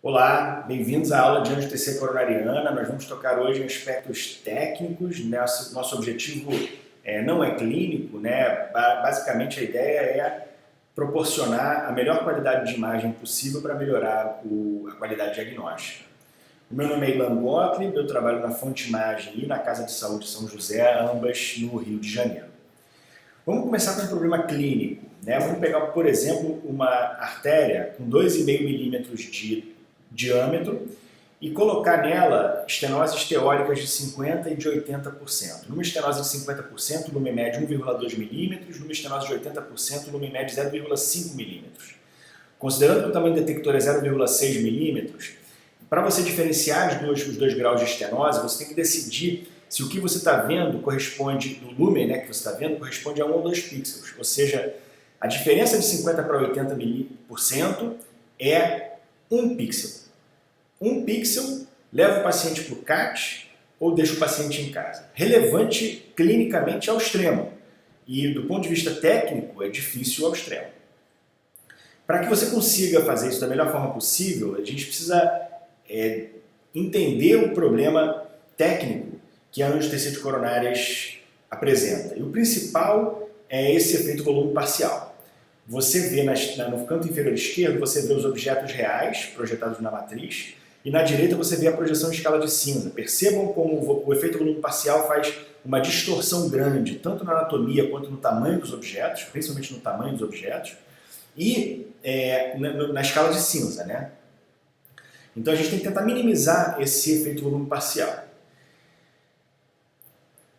Olá, bem-vindos à aula de angiotensina coronariana. Nós vamos tocar hoje em aspectos técnicos. Nosso objetivo não é clínico, né? Basicamente a ideia é proporcionar a melhor qualidade de imagem possível para melhorar a qualidade diagnóstica. O meu nome é Ilan Gottlieb, eu trabalho na Fonte Imagem e na Casa de Saúde São José, ambas no Rio de Janeiro. Vamos começar com um problema clínico, né? Vamos pegar, por exemplo, uma artéria com 2,5 milímetros de diâmetro e colocar nela estenoses teóricas de 50% e de 80%. Numa estenose de 50%, o lumen médio 1,2 milímetros, numa estenose de 80%, o lumen médio 0,5 milímetros. Considerando que o tamanho do detector é 0,6 milímetros, para você diferenciar os dois graus de estenose, você tem que decidir se o que você está vendo corresponde, do lumen, né, que você está vendo, corresponde a 1 ou 2 pixels. Ou seja, a diferença de 50% para 80% é 1 pixel. 1 pixel leva o paciente para o CAT ou deixa o paciente em casa. Relevante clinicamente ao extremo e do ponto de vista técnico é difícil ao extremo. Para que você consiga fazer isso da melhor forma possível, a gente precisa entender o problema técnico que a angiotensina de coronárias apresenta. E o principal é esse efeito volume parcial. Você vê no canto inferior esquerdo, você vê os objetos reais projetados na matriz, e na direita você vê a projeção em escala de cinza. Percebam como o efeito volume parcial faz uma distorção grande, tanto na anatomia quanto no tamanho dos objetos, principalmente no tamanho dos objetos, e na escala de cinza, né? Então a gente tem que tentar minimizar esse efeito volume parcial.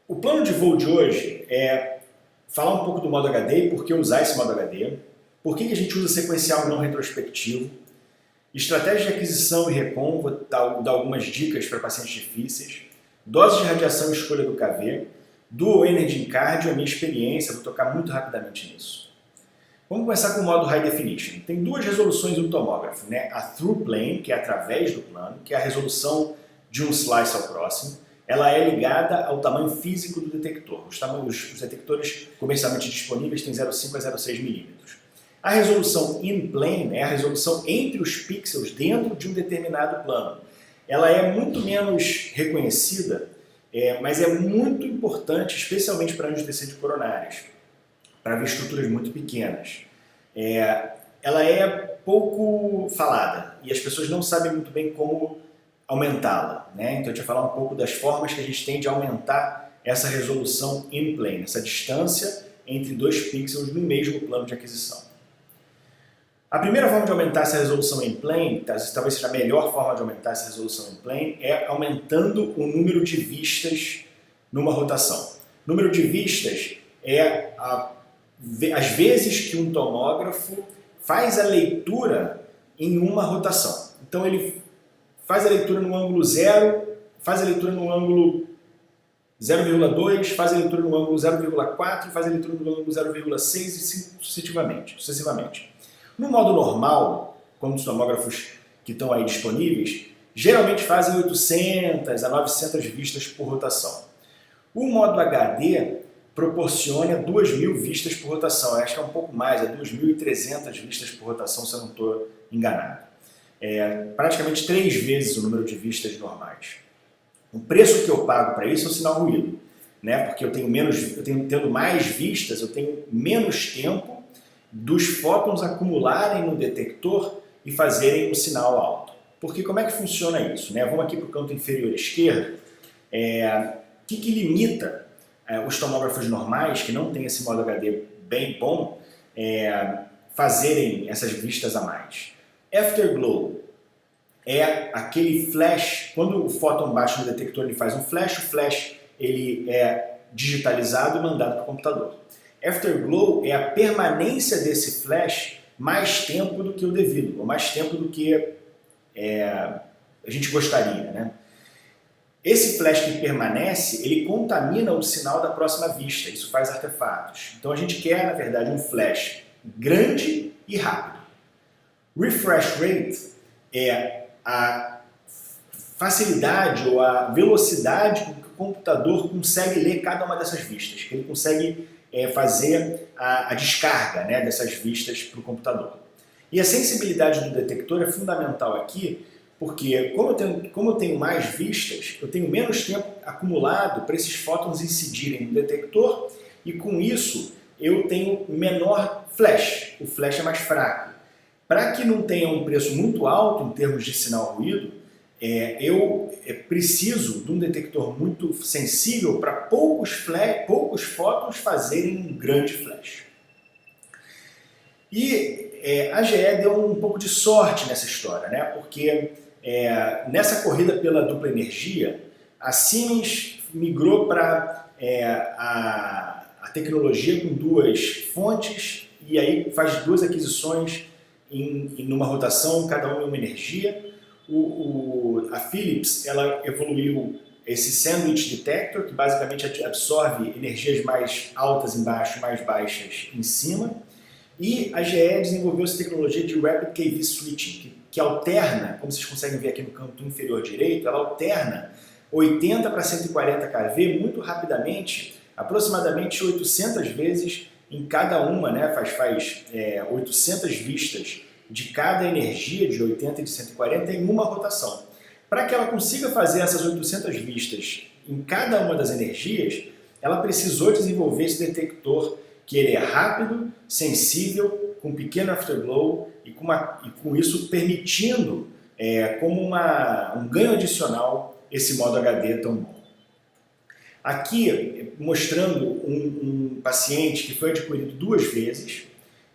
O plano de voo de hoje é falar um pouco do modo HD e por que usar esse modo HD, por que a gente usa sequencial e não retrospectivo, estratégia de aquisição e recon, vou dar algumas dicas para pacientes difíceis, dose de radiação e escolha do KV, Dual Energy Cardio, a minha experiência, vou tocar muito rapidamente nisso. Vamos começar com o modo High Definition. Tem duas resoluções do tomógrafo, né? A Through Plane, que é através do plano, que é a resolução de um slice ao próximo. Ela é ligada ao tamanho físico do detector. Os detectores comercialmente disponíveis têm 0,5 a 0,6 milímetros. A resolução in plane é a resolução entre os pixels dentro de um determinado plano. Ela é muito menos reconhecida, mas é muito importante, especialmente para angiotensina de coronárias, para ver estruturas muito pequenas. Ela é pouco falada e as pessoas não sabem muito bem como aumentá-la, né? Então, eu te falar um pouco das formas que a gente tem de aumentar essa resolução in plane, essa distância entre dois pixels no mesmo plano de aquisição. A primeira forma de aumentar essa resolução in plane, talvez seja a melhor forma de aumentar essa resolução in plane, é aumentando o número de vistas numa rotação. O número de vistas é as vezes que um tomógrafo faz a leitura em uma rotação. Então, ele faz a leitura no ângulo 0, faz a leitura no ângulo 0,2, faz a leitura no ângulo 0,4, faz a leitura no ângulo 0,6 e assim sucessivamente. No modo normal, como os tomógrafos que estão aí disponíveis, geralmente fazem 800 a 900 vistas por rotação. O modo HD proporciona 2.000 vistas por rotação, eu acho que é um pouco mais, é 2.300 vistas por rotação, se eu não estou enganado. Praticamente 3 vezes o número de vistas normais. O preço que eu pago para isso é o sinal ruído, né? Porque tendo mais vistas, eu tenho menos tempo dos fótons acumularem no detector e fazerem um sinal alto. Porque como é que funciona isso, né? Vamos aqui para o canto inferior esquerdo. O que limita os tomógrafos normais, que não têm esse modo HD bem bom, fazerem essas vistas a mais? Afterglow é aquele flash, quando o fóton bate no detector ele faz um flash, o flash ele é digitalizado e mandado para o computador. Afterglow é a permanência desse flash mais tempo do que o devido, ou mais tempo do que a gente gostaria, né? Esse flash que permanece, ele contamina o sinal da próxima vista, isso faz artefatos. Então a gente quer, na verdade, um flash grande e rápido. Refresh rate é a facilidade ou a velocidade com que o computador consegue ler cada uma dessas vistas, que ele consegue fazer a descarga, né, dessas vistas para o computador. E a sensibilidade do detector é fundamental aqui, porque como eu tenho mais vistas, eu tenho menos tempo acumulado para esses fótons incidirem no detector e com isso eu tenho menor flash, o flash é mais fraco. Para que não tenha um preço muito alto em termos de sinal-ruído, eu preciso de um detector muito sensível para poucos fótons fazerem um grande flash. E a GE deu um pouco de sorte nessa história, né? Porque nessa corrida pela dupla energia, a Siemens migrou para a tecnologia com duas fontes e aí faz duas aquisições numa rotação, cada uma em uma energia. A Philips ela evoluiu esse sandwich detector, que basicamente absorve energias mais altas embaixo, mais baixas em cima. E a GE desenvolveu essa tecnologia de Rapid KV Switching, que alterna, como vocês conseguem ver aqui no canto inferior direito, ela alterna 80 para 140 kV muito rapidamente, aproximadamente 800 vezes em cada uma, né? faz 800 vistas de cada energia, de 80 e de 140, em uma rotação. Para que ela consiga fazer essas 800 vistas em cada uma das energias, ela precisou desenvolver esse detector que ele é rápido, sensível, com pequeno afterglow e com isso permitindo como um ganho adicional esse modo HD tão bom. Aqui mostrando um paciente que foi adquirido duas vezes,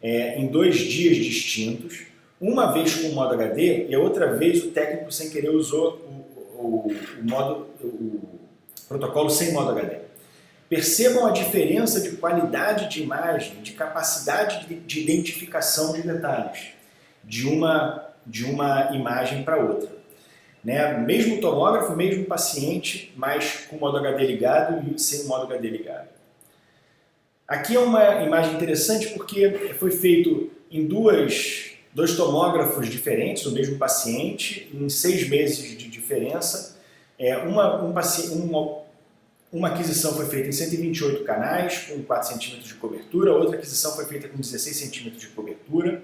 em 2 dias distintos, uma vez com o modo HD e a outra vez o técnico sem querer usou o protocolo sem modo HD. Percebam a diferença de qualidade de imagem, de capacidade de identificação de detalhes de uma imagem para outra. Né? Mesmo tomógrafo, mesmo paciente, mas com o modo HD ligado e sem o modo HD ligado. Aqui é uma imagem interessante porque foi feito em dois tomógrafos diferentes, o mesmo paciente, em 6 meses de diferença. Uma aquisição foi feita em 128 canais, com 4 centímetros de cobertura, outra aquisição foi feita com 16 centímetros de cobertura.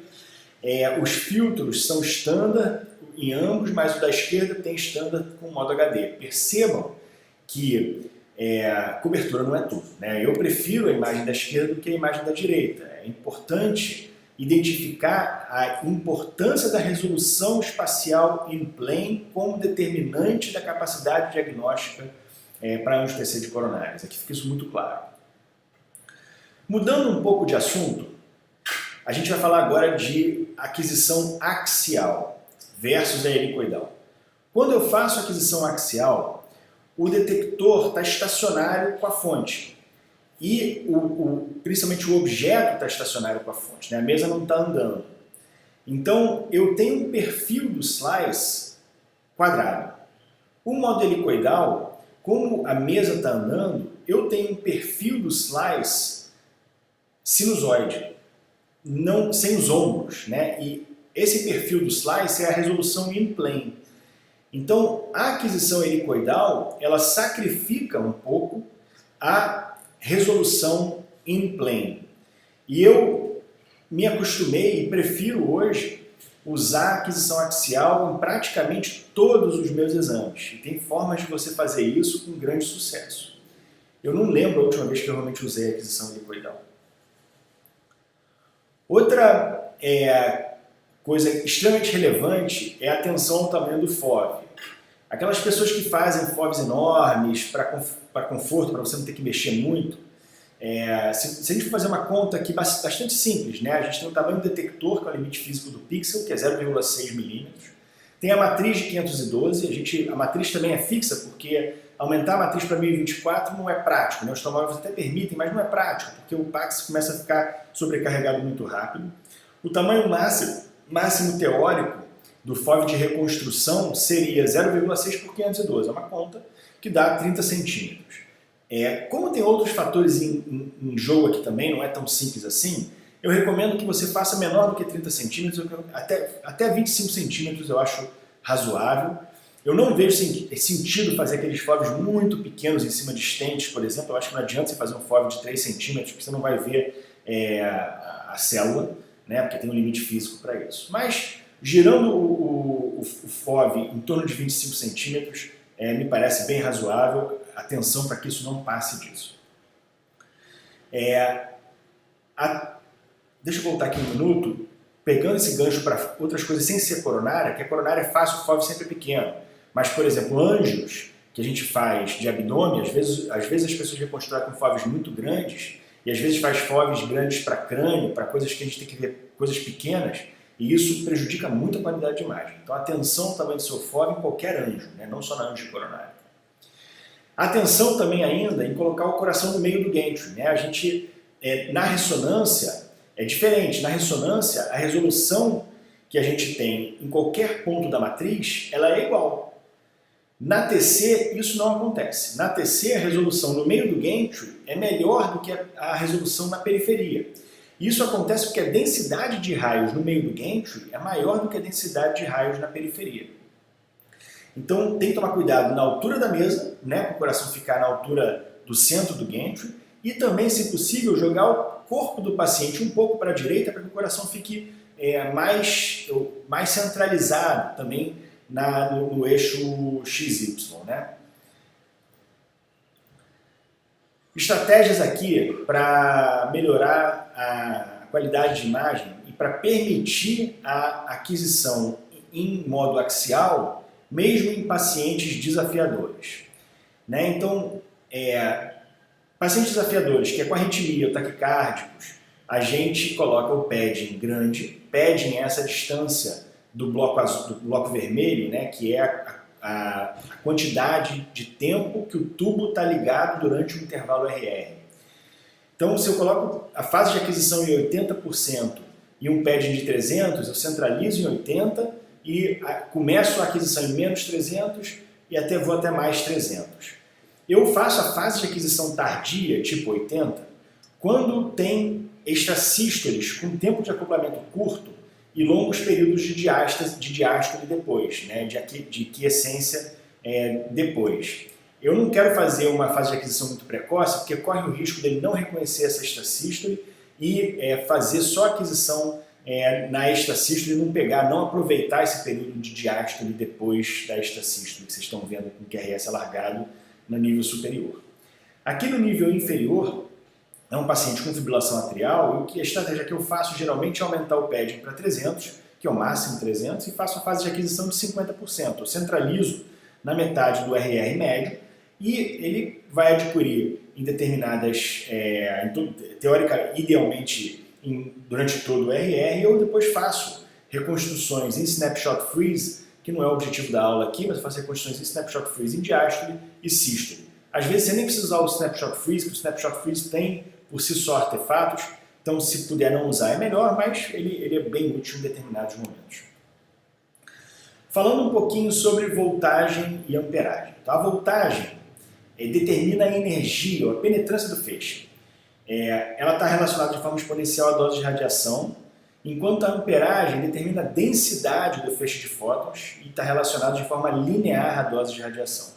Os filtros são standard em ambos, mas o da esquerda tem standard com modo HD. Percebam que cobertura não é tudo, né? Eu prefiro a imagem da esquerda do que a imagem da direita. É importante identificar a importância da resolução espacial in plane como determinante da capacidade diagnóstica para angiotensina de coronárias. Aqui fica isso muito claro. Mudando um pouco de assunto, a gente vai falar agora de aquisição axial versus a helicoidal. Quando eu faço aquisição axial, o detector está estacionário com a fonte e principalmente o objeto está estacionário com a fonte, né? A mesa não está andando. Então eu tenho um perfil do slice quadrado. O modo helicoidal, como a mesa está andando, eu tenho um perfil do slice sinusoide, sem os ombros, né? E esse perfil do slice é a resolução in plane. Então, a aquisição helicoidal, ela sacrifica um pouco a resolução in plane. E eu me acostumei e prefiro hoje usar a aquisição axial em praticamente todos os meus exames. E tem formas de você fazer isso com grande sucesso. Eu não lembro a última vez que eu realmente usei a aquisição helicoidal. Outra coisa extremamente relevante é a atenção ao tamanho do FOV. Aquelas pessoas que fazem FOVs enormes para conforto, para você não ter que mexer muito, se a gente for fazer uma conta aqui bastante simples, né? A gente tem o tamanho do detector, que é o limite físico do pixel, que é 0,6 milímetros. Tem a matriz de 512, a matriz também é fixa, porque aumentar a matriz para 1024 não é prático, né? Os tomógrafos até permitem, mas não é prático, porque o Pax começa a ficar sobrecarregado muito rápido. O tamanho máximo teórico do FOV de reconstrução seria 0,6 por 512, é uma conta que dá 30 centímetros. Como tem outros fatores em jogo aqui também, não é tão simples assim, eu recomendo que você faça menor do que 30 centímetros, até 25 centímetros eu acho razoável. Eu não vejo sentido fazer aqueles FOVs muito pequenos em cima de stents, por exemplo. Eu acho que não adianta você fazer um FOV de 3 centímetros, porque você não vai ver a célula, né? Porque tem um limite físico para isso. Mas, girando o FOV em torno de 25 centímetros, me parece bem razoável. Atenção para que isso não passe disso. Deixa eu voltar aqui um minuto, pegando esse gancho para outras coisas sem ser coronária, que a coronária é fácil, o FOV sempre é pequeno. Mas, por exemplo, ângios, que a gente faz de abdômen, às vezes as pessoas reconstruem com FOVs muito grandes, e às vezes faz FOVs grandes para crânio, para coisas que a gente tem que ver, coisas pequenas, e isso prejudica muito a qualidade de imagem. Então, atenção ao tamanho do seu FOV em qualquer anjo, né? Não só na anjo coronária. Atenção também ainda em colocar o coração no meio do gantry, né? A gente, na ressonância, é diferente. Na ressonância, a resolução que a gente tem em qualquer ponto da matriz, ela é igual. Na TC, isso não acontece. Na TC, a resolução no meio do gantry é melhor do que a resolução na periferia. Isso acontece porque a densidade de raios no meio do gantry é maior do que a densidade de raios na periferia. Então, tem que tomar cuidado na altura da mesa, né, para o coração ficar na altura do centro do gantry, e também, se possível, jogar o corpo do paciente um pouco para a direita para que o coração fique mais centralizado também no eixo XY, né? Estratégias aqui para melhorar a qualidade de imagem e para permitir a aquisição em modo axial, mesmo em pacientes desafiadores, né? Então, pacientes desafiadores, que é com arritmia ou taquicárdicos, a gente coloca o padding grande. Padding é essa distância do bloco vermelho, né, que é a quantidade de tempo que o tubo está ligado durante o intervalo RR. Então, se eu coloco a fase de aquisição em 80% e um padding de 300, eu centralizo em 80 e começo a aquisição em menos 300 e vou até mais 300. Eu faço a fase de aquisição tardia, tipo 80, quando tem extrasístoles com tempo de acoplamento curto e longos períodos de diástole depois, né, de quiescência depois. Eu não quero fazer uma fase de aquisição muito precoce, porque corre o risco dele não reconhecer essa extrasístole e fazer só aquisição na extrasístole e não aproveitar esse período de diástole depois da extrasístole, que vocês estão vendo com o QRS alargado no nível superior. Aqui no nível inferior, é um paciente com fibrilação atrial e a estratégia que eu faço geralmente é aumentar o padding para 300, que é o máximo 300, e faço a fase de aquisição de 50%. Eu centralizo na metade do RR médio e ele vai adquirir em determinadas, idealmente durante todo o RR, eu depois faço reconstruções em snapshot freeze, que não é o objetivo da aula aqui, mas eu faço reconstruções em snapshot freeze em diástole e sístole. Às vezes você nem precisa usar o snapshot freeze, porque o snapshot freeze tem por si só artefatos, então se puder não usar é melhor, mas ele é bem útil em determinados momentos. Falando um pouquinho sobre voltagem e amperagem. Então, a voltagem determina a energia, ou a penetrância do feixe. Ela está relacionada de forma exponencial à dose de radiação, enquanto a amperagem determina a densidade do feixe de fótons e está relacionada de forma linear à dose de radiação.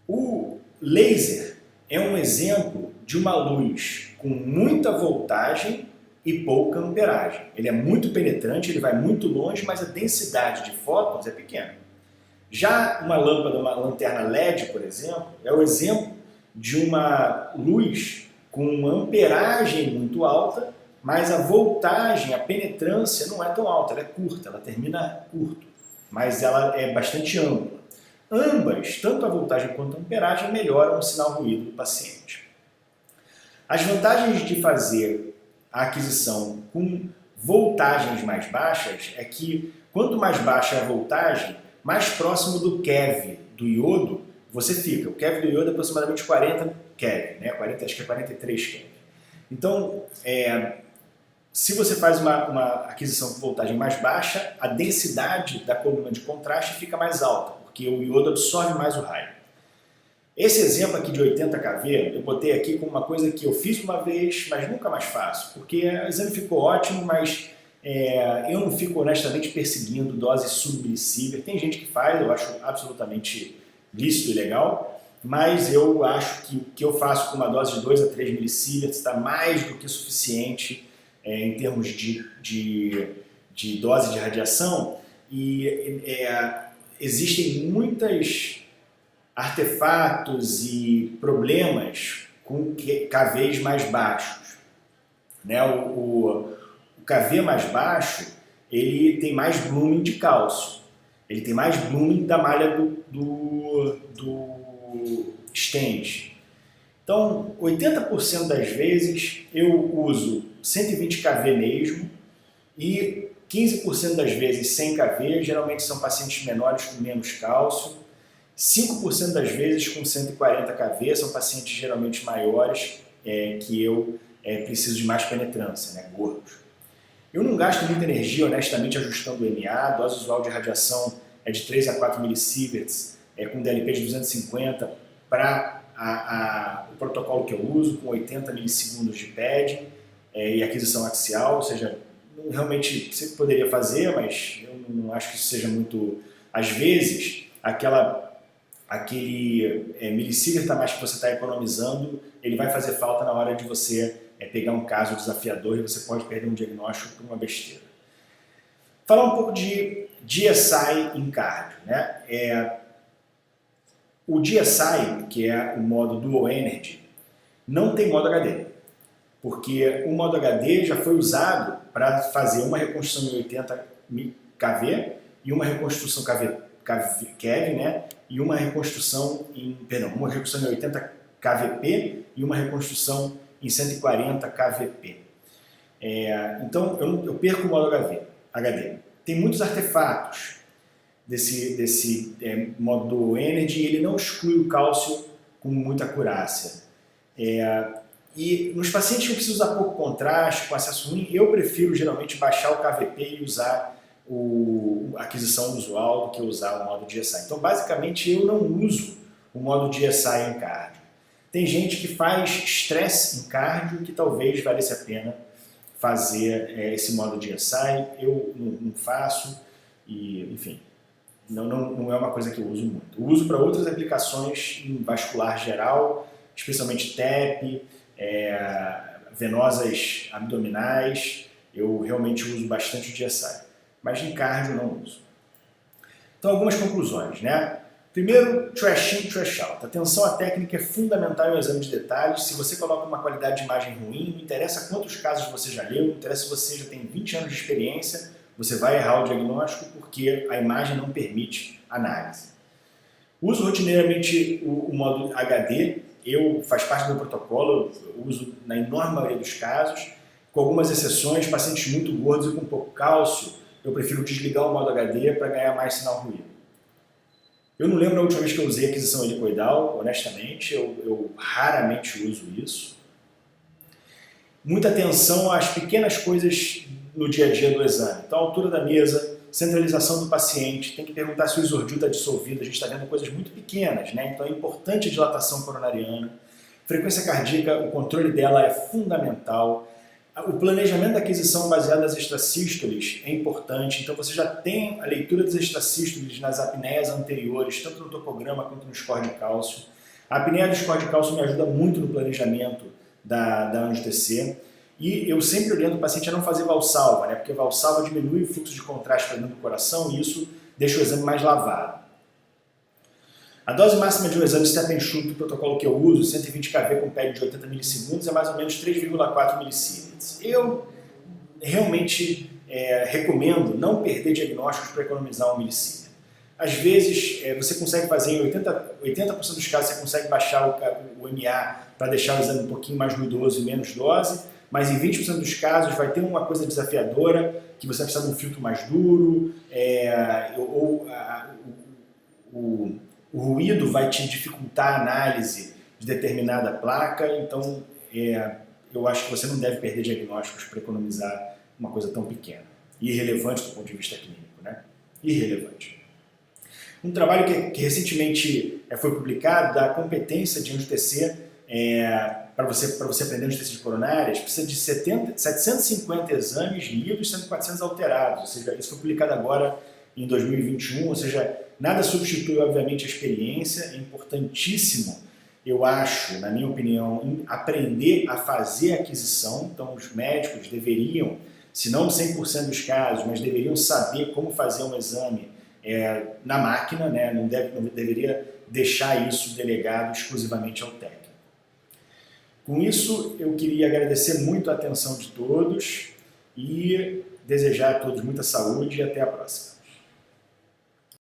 O laser é um exemplo de uma luz com muita voltagem e pouca amperagem. Ele é muito penetrante, ele vai muito longe, mas a densidade de fótons é pequena. Já uma lâmpada, uma lanterna LED, por exemplo, é o exemplo de uma luz com uma amperagem muito alta, mas a voltagem, a penetrância não é tão alta, ela é curta, ela termina curto, mas ela é bastante ampla. Ambas, tanto a voltagem quanto a amperagem, melhoram o sinal ruído do paciente. As vantagens de fazer a aquisição com voltagens mais baixas é que quanto mais baixa é a voltagem, mais próximo do keV do iodo você fica. O keV do iodo é aproximadamente 40 keV, né? Acho que é 43 keV. Então, se você faz uma aquisição com voltagem mais baixa, a densidade da coluna de contraste fica mais alta, porque o iodo absorve mais o raio. Esse exemplo aqui de 80 kV, eu botei aqui como uma coisa que eu fiz uma vez, mas nunca mais faço, porque o exame ficou ótimo, mas eu não fico honestamente perseguindo dose submilisievert. Tem gente que faz, eu acho absolutamente lícito e legal, mas eu acho que o que eu faço com uma dose de 2 a 3 millisieverts está mais do que suficiente em termos de dose de radiação, e existem muitos artefatos e problemas com KVs mais baixos, né? O KV mais baixo, ele tem mais blooming de cálcio, ele tem mais blooming da malha do stent. Então, 80% das vezes eu uso 120 kV mesmo e 15% das vezes 100 kV, geralmente são pacientes menores com menos cálcio. 5% das vezes com 140 kV, são pacientes geralmente maiores que eu preciso de mais penetrância, né, gordos. Eu não gasto muita energia, honestamente, ajustando o MA, a dose usual de radiação é de 3 a 4 millisieverts, com DLP de 250 para o protocolo que eu uso, com 80 milissegundos de pad e aquisição axial, ou seja, realmente você poderia fazer, mas eu não acho que isso seja muito... Às vezes, aquele milisievert a mais que você está economizando, ele vai fazer falta na hora de você pegar um caso desafiador e você pode perder um diagnóstico por uma besteira. Falar um pouco de DSI em cardio, né? O DSI, que é o modo Dual Energy, não tem modo HD, porque o modo HD já foi usado para fazer uma reconstrução em 80 kV e uma reconstrução KV, né? E uma reconstrução uma reconstrução em 80 kVp e uma reconstrução em 140 kVp. Então eu perco o modo HD. Tem muitos artefatos desse modo Dual Energy, ele não exclui o cálcio com muita acurácia. E nos pacientes que precisam usar pouco contraste, com acesso ruim, eu prefiro geralmente baixar o KVP e usar a aquisição usual do que usar o modo DSI. Então, basicamente, eu não uso o modo DSI em cardio. Tem gente que faz estresse em cardio que talvez valesse a pena fazer esse modo DSI. Eu não faço e, enfim, não é uma coisa que eu uso muito. Eu uso para outras aplicações em vascular geral, especialmente TEP, venosas abdominais. Eu realmente uso bastante o DSI. Mas em cardio não uso. Então, algumas conclusões, né? Primeiro, trash in, trash out. Atenção à técnica é fundamental em um exame de detalhes. Se você coloca uma qualidade de imagem ruim, não interessa quantos casos você já leu, não interessa se você já tem 20 anos de experiência, você vai errar o diagnóstico porque a imagem não permite análise. Uso rotineiramente o modo HD, faz parte do meu protocolo, eu uso na enorme maioria dos casos, com algumas exceções, pacientes muito gordos e com pouco cálcio, eu prefiro desligar o modo HD para ganhar mais sinal ruído. Eu não lembro a última vez que eu usei aquisição helicoidal, honestamente, eu raramente uso isso. Muita atenção às pequenas coisas no dia a dia do exame. Então, a altura da mesa, centralização do paciente, tem que perguntar se o isordil está dissolvido, a gente está vendo coisas muito pequenas, né? Então é importante a dilatação coronariana. Frequência cardíaca, o controle dela é fundamental. O planejamento da aquisição baseado nas extrasístoles é importante, então você já tem a leitura das extrasístoles nas apneias anteriores, tanto no topograma quanto no score de cálcio. A apneia do score de cálcio me ajuda muito no planejamento da angio-TC. E eu sempre oriento o paciente a não fazer valsalva, né? Porque valsalva diminui o fluxo de contraste para dentro do coração e isso deixa o exame mais lavado. A dose máxima de um exame step and shoot do protocolo que eu uso, 120 kV com pad de 80 milissegundos, é mais ou menos 3,4 millisieverts. Eu realmente recomendo não perder diagnósticos para economizar 1 milisievert. Às vezes, você consegue fazer em 80% dos casos, você consegue baixar o MA para deixar o exame um pouquinho mais ruidoso e menos dose, mas em 20% dos casos vai ter uma coisa desafiadora, que você vai precisar de um filtro mais duro, o ruído vai te dificultar a análise de determinada placa, então eu acho que você não deve perder diagnósticos para economizar uma coisa tão pequena. Irrelevante do ponto de vista clínico, né? Irrelevante. Um trabalho que recentemente foi publicado da competência de angio-TC para você aprender angio-TC de coronárias, precisa de 750 exames lidos, sendo 400 alterados, ou seja, isso foi publicado agora em 2021, ou seja, nada substitui, obviamente, a experiência, é importantíssimo eu acho, na minha opinião, em aprender a fazer aquisição. Então, os médicos deveriam, se não 100% dos casos, mas deveriam saber como fazer um exame na máquina, né? Não deveria deixar isso delegado exclusivamente ao técnico. Com isso, eu queria agradecer muito a atenção de todos e desejar a todos muita saúde e até a próxima.